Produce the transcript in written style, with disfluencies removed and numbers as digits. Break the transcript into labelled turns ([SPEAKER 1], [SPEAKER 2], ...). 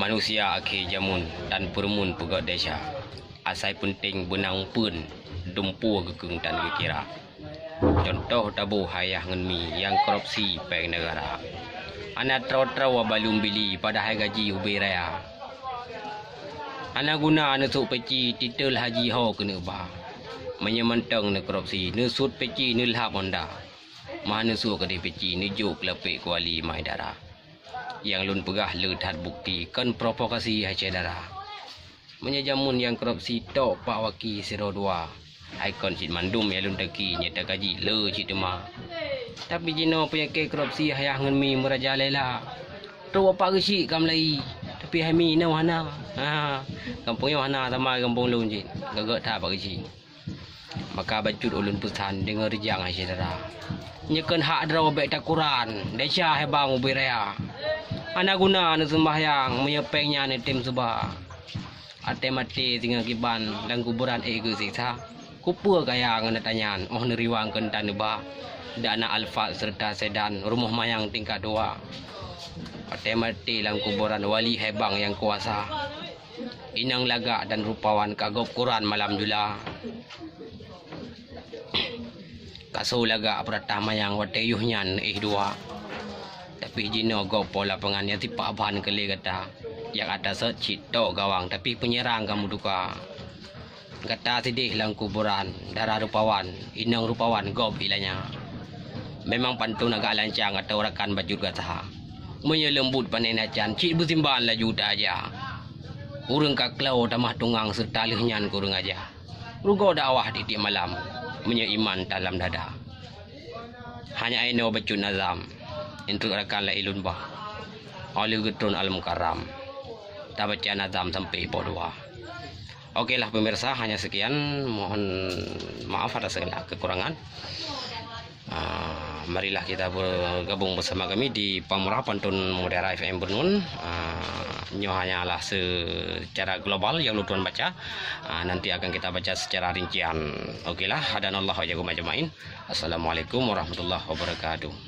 [SPEAKER 1] Manusia akhir jamun dan permun pegat desa. Asai penting benang pun dumpu gekeng dan gekira. Contoh tabu hayah ngenmi yang korupsi peng negara. Anak trau-trau balum bili pada hai gaji ubi raya. Anak guna nesuk peci titel haji ho kena ba. Menyemantang ne korupsi nesut peci nilhap onda. Mana nesuk ke peci nejuk lepek kuali mai darah. Yang lun pegah ledat bukti kan provokasi hacia darah. Menyajamun yang korupsi tok pak waki 02. Ikon cik mandum yang lun teki nyata gaji le cik tema. Tapi jino penyakit korupsi hayah ngenmi meraja lela. Tu apa gesi kam lai. Tapi hami no hana. Kampungnya hana sama kampung lun cik. Gagak tak apa gesi. Maka bacut ulun pesan dengar rijang hacia darah. Nyekan hak draw bek takuran. Desa hebang ubi raya. Anak guna anu sembahyang menyepengnya ni tim subah. Ate mati tinggal kiban dan kuburan ego siksa. Kupu kaya ngana tanyan oh neriwang kentan ba. Dana alfa serta sedan rumah mayang tingkat 2. Ate mati lang kuburan wali hebang yang kuasa. Inang laga dan rupawan kagop Quran malam jula. Kaso laga pratah mayang wateyuhnyan 2. Tapi jino go pola pengannya tipa bahan kali kata yang ada secit tok gawang tapi penyerang kamu duka kata sedih lang kuburan darah rupawan inang rupawan go bilanya memang pantun agak lancang atau rakan baju kata menyelembut panen acan cik bersimban laju dah aja urang kaklau tamah tungang serta lehnyan kurang aja rugo dakwah di tiap malam menyeiman dalam dada hanya aino bacun nazam untuk rakan la ilun bah oleh getun al mukarram tak baca nazam sampai podua. Okeylah pemirsa, hanya sekian, mohon maaf atas segala kekurangan. Marilah kita bergabung bersama kami di Pamurah Pantun Mutiara FM Bernun. Ini hanyalah secara global yang lu tuan baca. Nanti akan kita baca secara rincian. Okeylah, hadanallahu wa iyyakum ajmain. Assalamualaikum warahmatullahi wabarakatuh.